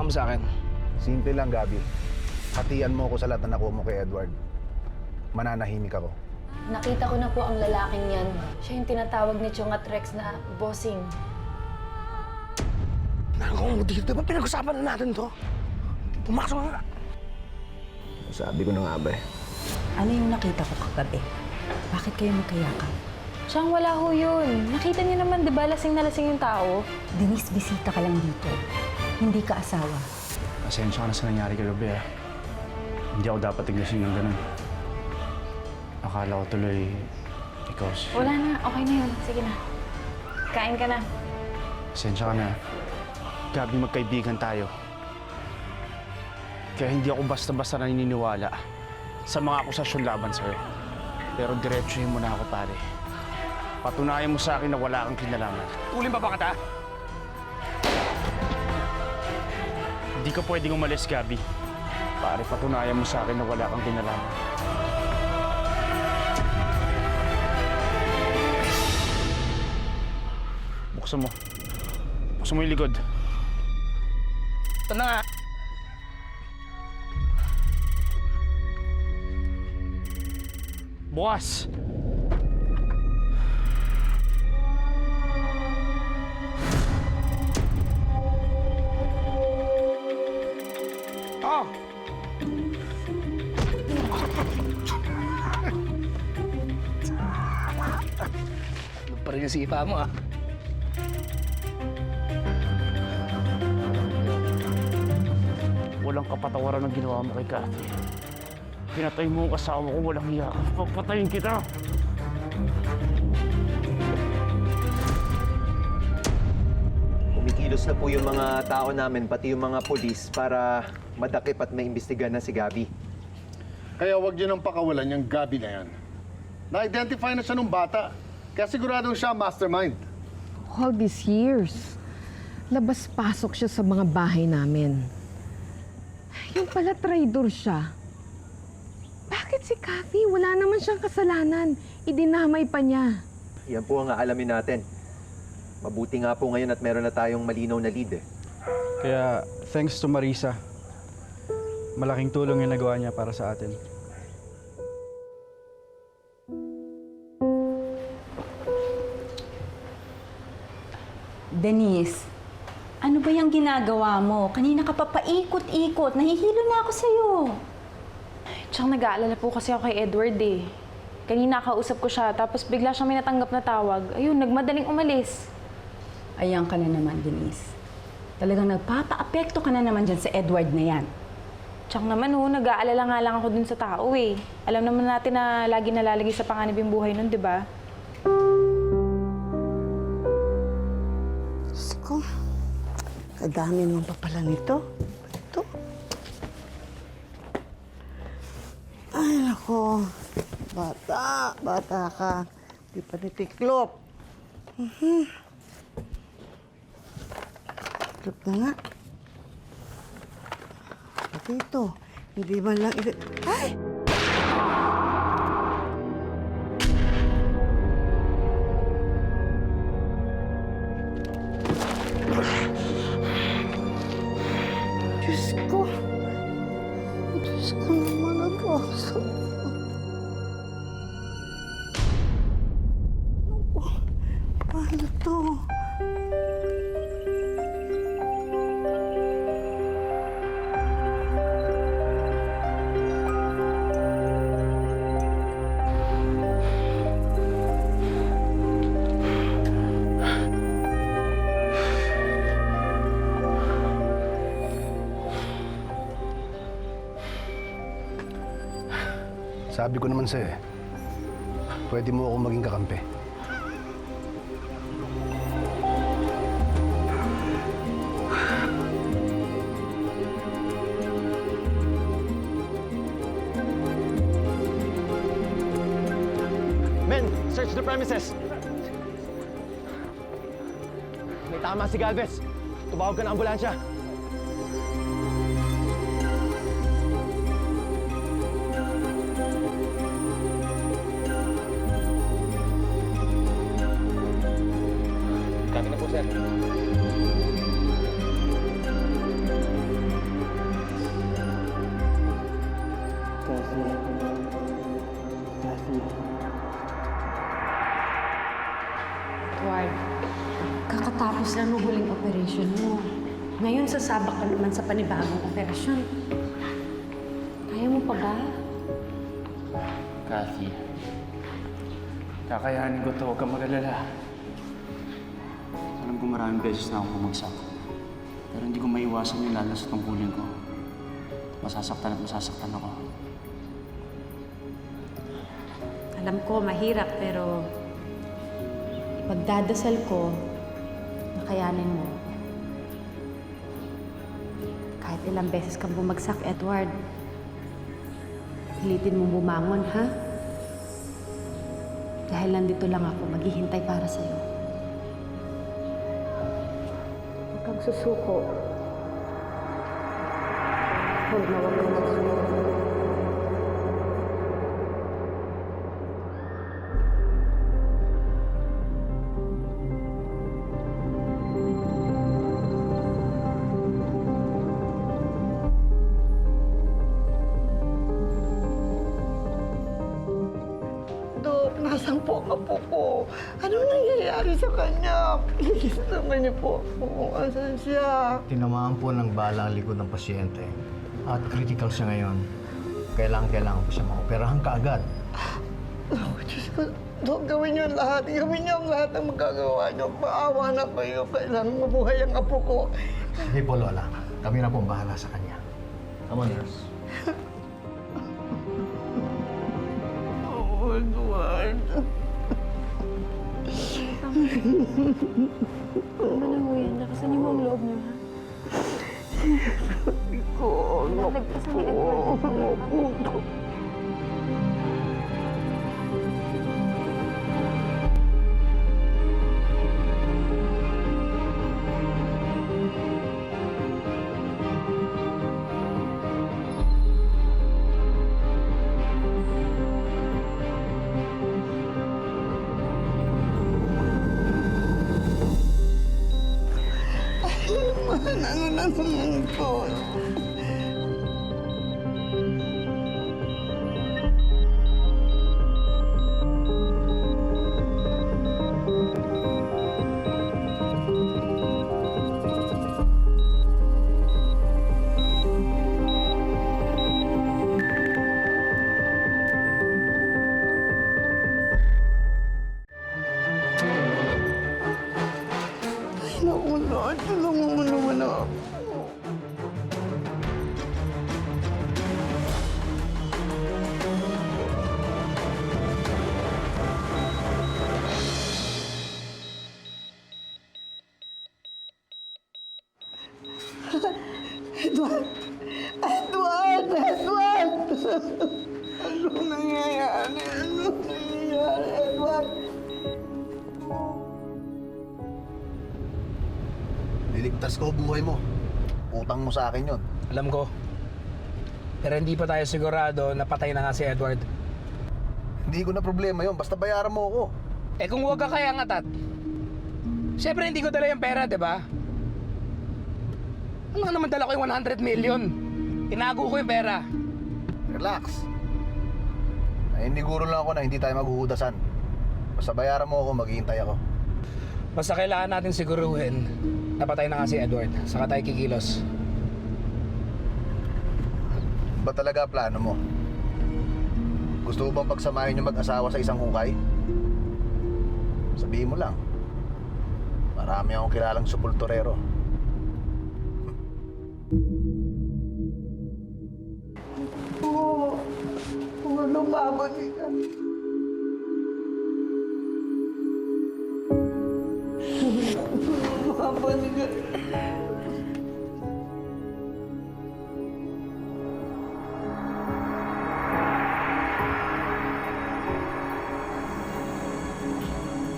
mo sa akin? Simple lang, Gabi. Hatian mo ako sa lahat na nakuha mo kay Edward. Mananahimik ako. Nakita ko na po ang lalaking yan. Siya yung tinatawag ni Chong at Rex na bossing. Nangong, dito ba pinag-usapan na natin to? Pumasok nga. Sabi ko na nga ba eh. Ano yung nakita ko kagabi? Bakit kayo magkayakap? Siyang wala ho yun. Nakita niyo naman, di ba, lasing na lasing yung tao? Denise, bisita ka lang dito. Hindi ka asawa. Pasensya ka na sa nangyari kagabi, ah. Hindi ako dapat tignasin yung ganun. Akala ko tuloy, ikaw si... Wala na, okay na yun. Sige na. Kain ka na. Pasensya ka na. Gabi, magkaibigan tayo. Kaya hindi ako basta-basta naniniwala sa mga akusasyon laban sa'yo. Pero diretsuhin mo na ako, pare. Patunayan mo sa akin na wala kang kinalaman. Tulin pa ba kita? Hindi ka pwedeng umalis, Gabi. Pare, patunayan mo sa akin na wala kang kinalaman. Buksan mo. Buksan mo yung likod. Ito na nga. Bukas! Oh! Ano pa rin yung sipa mo, ah? Walang kapatawaran ng ginawa mo kay Kathy. Pinatay mo ang kasama ko, walang hiya ka. Papatayin kita! Kumikilos na po yung mga tao namin, pati yung mga polis, para madakip at maimbestigahan na si Gabi. Kaya wag niyo nang pakawalan yung Gabi na yan. Na-identify na siya nung bata. Kaya siguradong siya ang mastermind. All these years, labas-pasok siya sa mga bahay namin. Yung pala traitor siya. Bakit si Kathy? Wala naman siyang kasalanan. Idinamay pa niya. Yan po ang aalamin natin. Mabuti nga po ngayon at meron na tayong malinaw na lead eh. Kaya, thanks to Marisa. Malaking tulong yung nagawa niya para sa atin. Denise, ano ba yung ginagawa mo? Kanina ka pa paikot-ikot. Nahihilo na ako sa'yo. Tsaka nag-aalala po kasi ako kay Edward eh. Kanina kausap ko siya, tapos bigla siyang may natanggap na tawag. Ayun, nagmadaling umalis. Ayan ka na naman, Denise. Talagang nagpapa-apekto ka na naman dyan sa Edward na yan. Tsaka naman nag-aalala nga lang ako dun sa tao eh. Alam naman natin na lagi nalalagay sa panganib yung buhay nun, di ba? Diyos ko, kadami naman pa pala nito. Ito. Ay, nako. Bata ka. Di pa nitiklop. Tiklop na nga. Pati ito, hindi man lang Ay! Diyos ko. Diyos ko naman ako. Paano to? Sabi ko naman sa'yo eh, pwede mo ako maging kakampi. Men, search the premises! May tama si Galvez. Tumawag ka ng ambulansya. Kami na po, sir. Kakatapos lang ng huling operation mo. Ngayon, sasabak ka naman sa panibagong operasyon. Kaya mo pa ba? Kathy, kakayanin ko to. Huwag kang mag-alala. Alam ko maraming beses na akong bumagsak. Pero hindi ko maiwasan yung lalo sa tungkulin ko. Masasaktan at masasaktan ako. Alam ko, mahirap, pero ipagdadasal ko na kayanin mo. Kahit ilang beses kang bumagsak, Edward, pilitin mo bumangon, ha? Dahil nandito lang ako, maghihintay para sa'yo. Huwag kang susuko. Huwag na huwag kang susuko. Dok, nasan po ang apo ko? Ano nangyayari sa kanya? Please naman niyo po ako. Asan siya? Tinamaan po ng bala ang likod ng pasyente. At critical siya ngayon. Kailangan po siya maoperahan kaagad. Oh, Diyos ko. Dok, gawin niyo ang lahat. Gawin niyo ang lahat ng magagawa niyo. Paawa na kayo. Kailangan mabuhay ang apo ko. Sige po, Lola. Kami na po ang bahala sa kanya. Come on, nurse. Oh, Edward. Ano na ho yan? Nakasan niyo mo ang loob niyo, ha? Ko, Nalagpasan ni Edward. naku. Ano na naman ito? Ay, naku, Lord. Tulungan mo naman ako. Edward! Edward! Edward! Anong nangyayari? Anong nangyayari, Edward? Liligtas ko buhay mo. Utang mo sa akin yon. Alam ko. Pero hindi pa tayo sigurado na patay na nga si Edward. Hindi ko na problema yon. Basta bayaran mo ako. Eh kung huwag ka kaya nga, Tat. Siyempre hindi ko dala yung pera, di ba? Ano naman dala ko yung 100 million? Tinago ko yung pera. Relax. Nainiguro lang ako na hindi tayo maghuhudasan. Basta bayaran mo ako, maghihintay ako. Basta kailangan natin siguruhin na patay na nga si Edward. Saka tayo kikilos. Ba talaga plano mo? Gusto mo bang pagsamahin yung mag-asawa sa isang hukay? Sabihin mo lang. Marami akong kilalang sepulturero. Oo. Kung lumaban ka. Lumaban ka.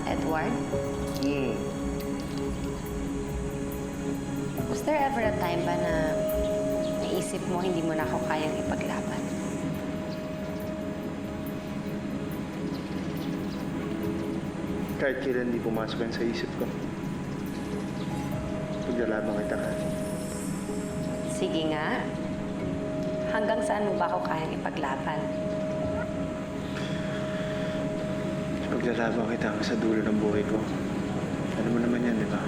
Edward? Was there ever a time ba na naisip mo hindi mo na ako kayang ipaglaban? Kahit kailan di pumasok yan sa isip ko. Paglalaban kita, Kathy. Sige nga. Hanggang saan mo ba ako kayang ipaglaban? Paglalaban kita hanggang sa dulo ng buhay ko. Ano mo naman yan, di ba?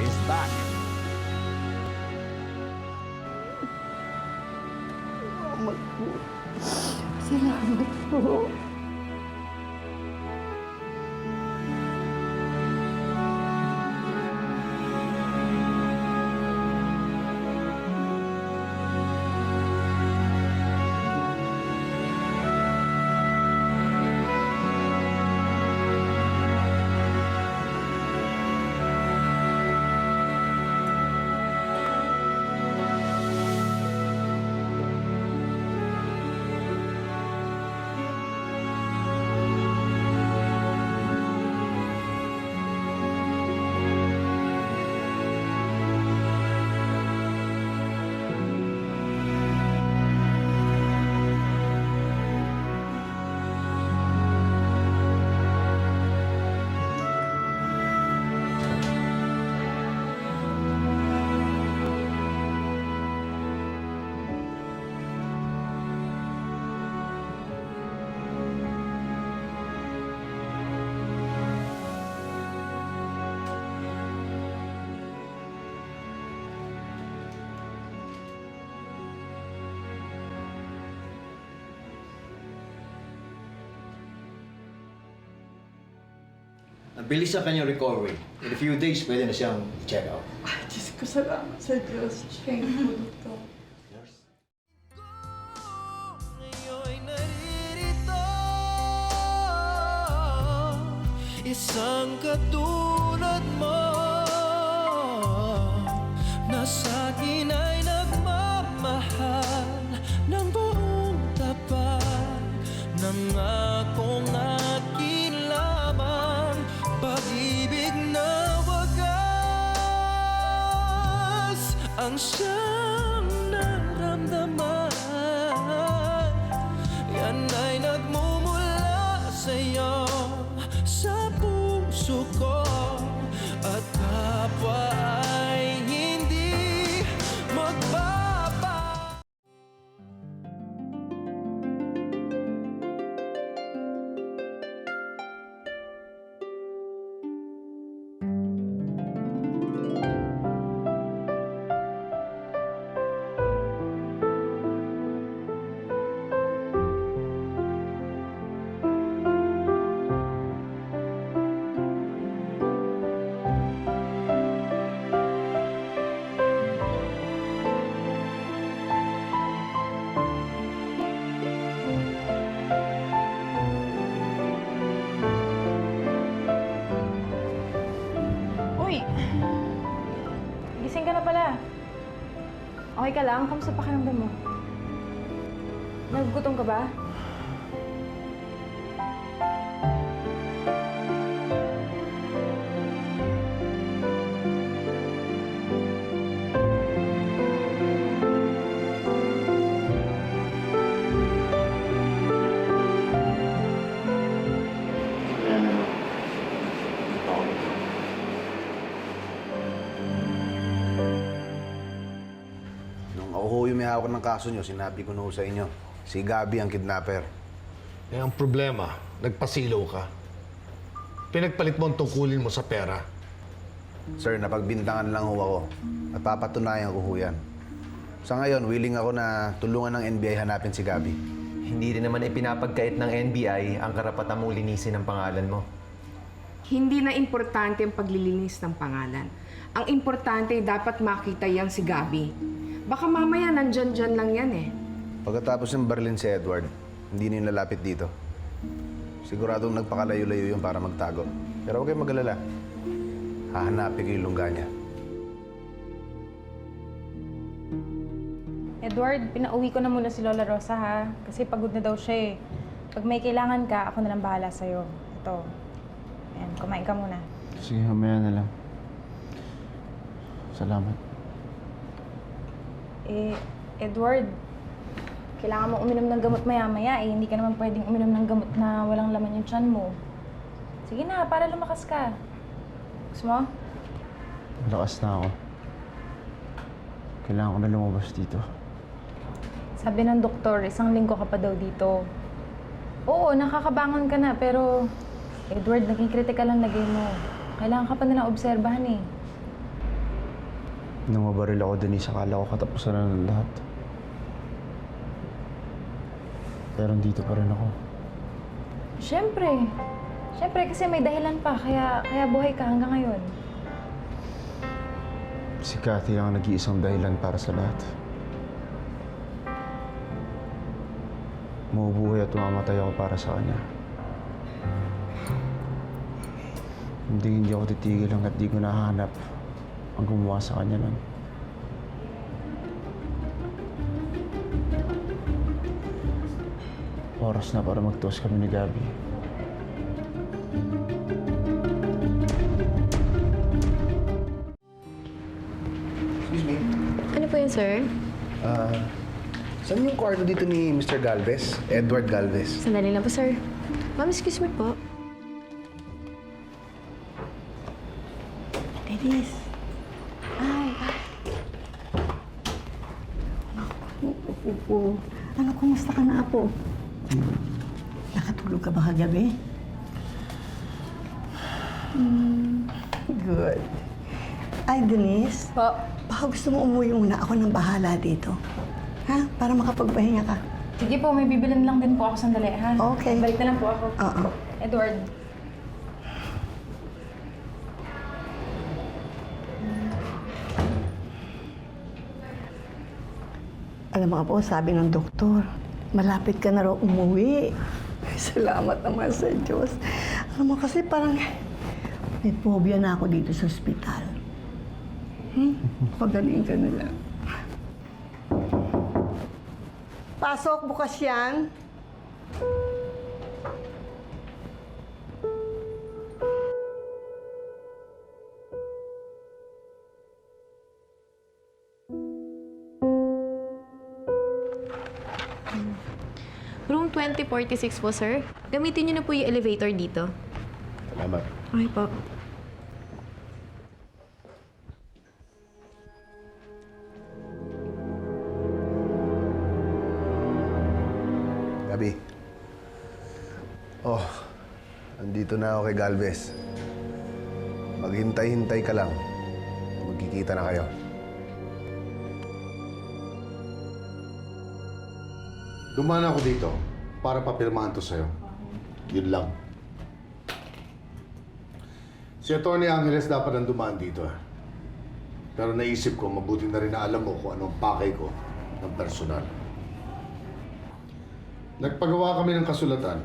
He's back. Salamat po. Nabilis ang kanyang recovery. In a few days, pwede na siyang check out. Diyos ko, salamat sa Diyos. Thank you, Doktor. Isang katulad mo na sa'kin ay nagmamahal ng buong tapat. Nangakong akin lamang pag-ibig na wagas ang siyang naramdaman. Yan ay nagmumula sa'yo, sa puso ko, at kapwa ay hindi magbaba. Uy! Gising ka na pala. Okay ka lang? Kamusta pakiramdam mo? Nagugutom ka ba? Nung ako ho yung may hawak ng kaso nyo, sinabi ko na ho sa inyo, si Gabi ang kidnapper. Eh, ang problema, nagpasilaw ka. Pinagpalit mo ang tungkulin mo sa pera. Sir, napagbintangan lang ho ako. At papatunayan ko ho yan. Sa ngayon, willing ako na tulungan ng NBI hanapin si Gabi. Hindi rin naman ipinapagkait ng NBI ang karapatan mong linisin ang pangalan mo. Hindi na importante ang paglilinis ng pangalan. Ang importante dapat makita yan si Gabi. Baka mamaya nandyan-dyan lang yan eh. Pagkatapos ng barlin si Edward, hindi na yung lalapit dito. Siguradong nagpakalayo-layo yun para magtago. Pero huwag kayong mag-alala. Hahanapin ko yung lungga niya. Edward, pinauwi ko na muna si Lola Rosa ha. Kasi pagod na daw siya eh. Pag may kailangan ka, ako na lang bahala sa'yo. Ito. Yan, kumain ka muna. Sige, mamaya na lang. Salamat. Edward, kailangan mo uminom ng gamot maya-maya eh. Hindi ka naman pwedeng uminom ng gamot na walang laman yung tiyan mo. Sige na, para lumakas ka. Gusto mo? Malakas na ako. Kailangan ko na lumabas dito. Sabi ng doktor, 1 linggo ka pa daw dito. Oo, nakakabangon ka na, pero Edward, naging critical ang lagay mo. Kailangan ka pa nilang obserbahan eh. Nung mabaril ako, Denise, akala ko katapusan na ng lahat. Pero dito pa rin ako. Siyempre. Siyempre kasi may dahilan pa, kaya buhay ka hanggang ngayon. Si Cathy ang nag-iisang dahilan para sa lahat. Mabubuhay at mamatay ako para sa kanya. Hindi ako titigil hanggat di ko nahanap ang gumawa sa kanya nun. Oras na para magtuos kami ni Gabby. Excuse me. Ano po yun, sir? Saan yung kwarto dito ni Mr. Galvez? Edward Galvez. Sandali lang po, sir. Ma'am, excuse me po. Denise. Apo. Ano, kumusta ka na, Apo? Nakatulog ka ba kagabi? Good. Ay, Denise. Po. Baka gusto mo umuwi muna. Ako nang bahala dito. Ha? Para makapagpahinga ka. Sige po, may bibilin lang din po ako sandali, ha? Okay. Balik na lang po ako. Oo. Edward. Alam mo, Apo, sabi ng doktor, malapit ka na raw umuwi. Salamat naman sa Diyos. Alam mo, kasi parang may phobia na ako dito sa ospital. Pagaling ka na lang. Pasok, bukas yan. Room 2046 po, sir. Gamitin niyo na po yung elevator dito. Salamat. Okay po. Gabi. Oh, andito na ako kay Galvez. Maghintay-hintay ka lang. Magkikita na kayo. Dumaan ako dito para papirmahan to sa'yo. Yun lang. Si Atty. Angeles dapat ang dumaan dito. Pero naisip ko, mabuti na rin na alam mo kung anong pakay ko ng personal. Nagpagawa kami ng kasulatan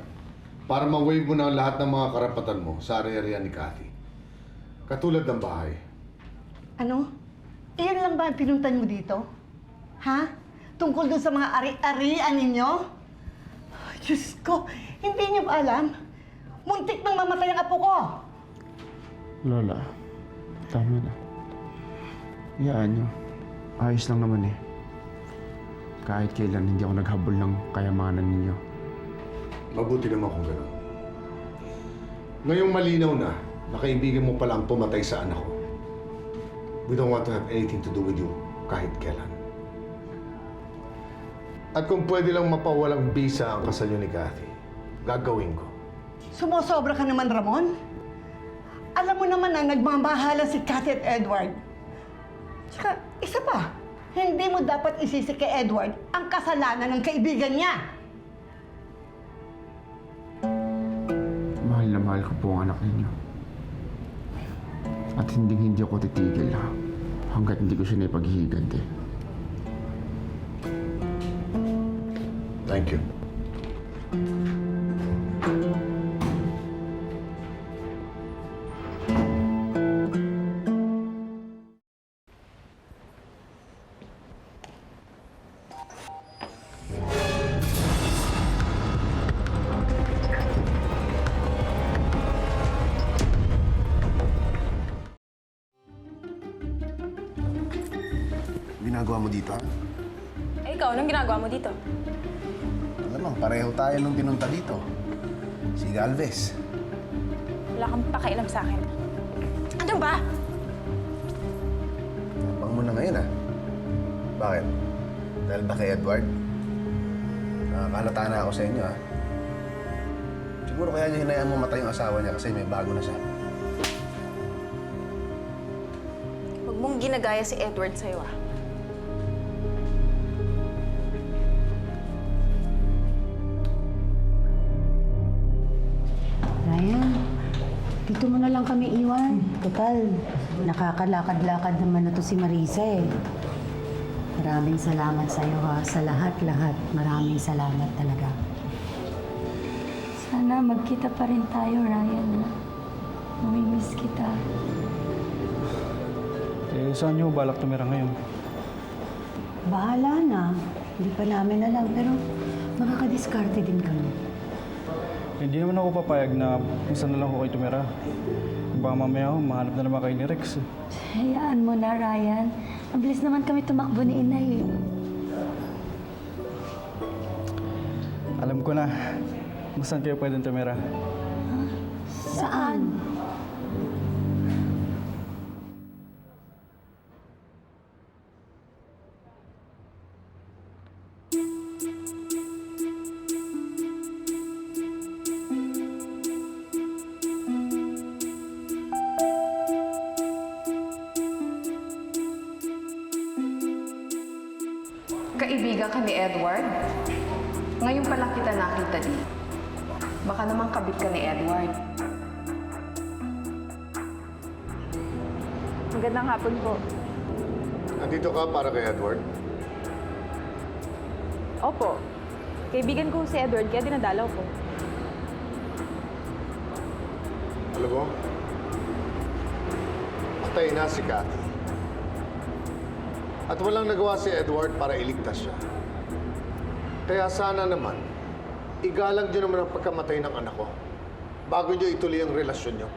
para ma-waive mo na lahat ng mga karapatan mo sa area ni Cathy. Katulad ng bahay. Ano? Iyan lang ba ang pinuntan mo dito? Ha? Tungkol dun sa mga ari-arian ninyo? Diyos ko, hindi niyo ba alam? Muntik nang mamatay ang apo ko! Lola, tama na. Iyaan niyo. Ayos lang naman eh. Kahit kailan hindi ako naghabol ng kayamanan ninyo. Mabuti naman kung gano'n. Ngayong malinaw na, kaibigan mo pala ang pumatay sa anak ko. We don't want to have anything to do with you kahit kailan. At kung pwede lang mapawalang bisa ang kasal niyo ni Cathy, gagawin ko. Sumusobra ka naman, Ramon. Alam mo naman na nagmamahala si Cathy at Edward. Tsaka, isa pa, hindi mo dapat isisi kay Edward ang kasalanan ng kaibigan niya. Mahal na mahal ko po ang anak ninyo. At hindi ako titigil hanggat hindi ko siya naipaghihiganti. Thank you. ginagawa mo dito, ha? Eh, ikaw, anong ginagawa mo dito? Alam mo, pareho tayo nung pinunta dito. Si Galvez. Wala kang pakialam sa akin. Ano ba? Tapang mo na ngayon, ha? Bakit? Dahil ba kay Edward? Nakakalata na ako sa inyo, ha? Siguro kaya niya hinayaan mo matay yung asawa niya kasi may bago na siya. Huwag mong ginagaya si Edward sa'yo, ah. Ryan, dito mo na lang kami iwan. Total, nakakalakad-lakad naman na to si Marisa eh. Maraming salamat sa'yo ha, sa lahat-lahat. Maraming salamat talaga. Sana magkita pa rin tayo, Ryan. Mamimiss kita. Eh, saan niyo balak tumira ngayon? Bahala na. Hindi pa namin alam, pero makakadiskarte din kami. Hindi naman ako papayag na minsan na lang ako kayo tumira. Baka mamaya ako, mahanap na naman kayo ni Rex. Hayaan mo na, Ryan. Mabilis naman kami tumakbo ni Inay. Alam ko na kung saan kayo pwedeng tumira. Saan? Kaibigan ka ni Edward? Ngayon pa lang kita nakita dito. Baka naman kabit ka ni Edward. Magandang hapon po. Nandito ka para kay Edward? Opo. Kaibigan ko si Edward, kaya dinadalaw ko. Alam mo, patay na si Kathy. At walang nagawa si Edward para iligtas siya. Kaya sana naman, igalang niyo naman ang pagkamatay ng anak ko bago niyo ituloy ang relasyon niyo.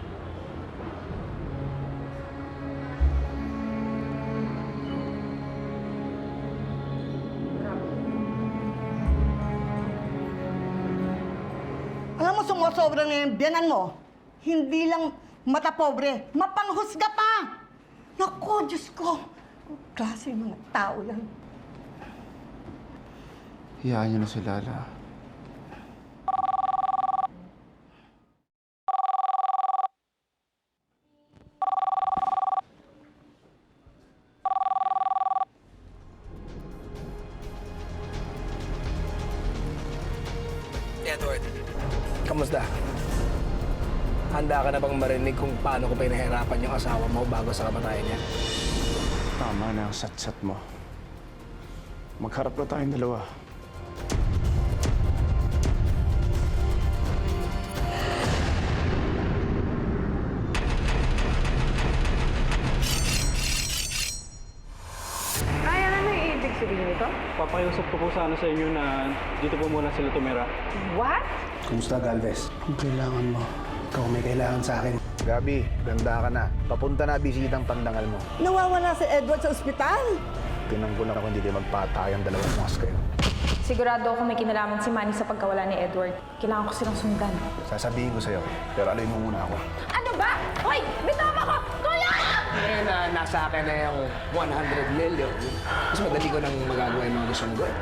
Alam mo, sumusobra na yung biyanan mo. Hindi lang mata pobre, mapanghusga pa! Naku, Diyos ko! Klase mga tao yan. Hayaan niyo na si Lala. Edward, kamusta? Handa ka na bang marinig kung paano ko pinahirapan yung asawa mo bago sa kamatayan niya? Tama na ang sat-sat mo. Magharap na tayong dalawa. Ryan, ano yung ibig sabihin nito? Papakiusap ko po sana sa inyo na dito po muna sila tumira. What? Kumusta, Galvez? Kung kailangan mo, ikaw may kailangan sa akin. Gabi, ganda ka na. Papunta na bisitang pandangal mo. Nawawala si Edward sa ospital. Tinang ko na kung hindi kayo magpatayang dalawang mas kayo. Sigurado ako may kinalaman si Manny sa pagkawala ni Edward. Kailangan ko silang sundan. Sasabihin ko sa'yo, pero aluin mo muna ako. Ano ba? Hoy! Bitaw ako! Tulong! Ngayon na nasa akin na yung 100 million, mas madali ko nang magagawa yung mga gusto mong gawin.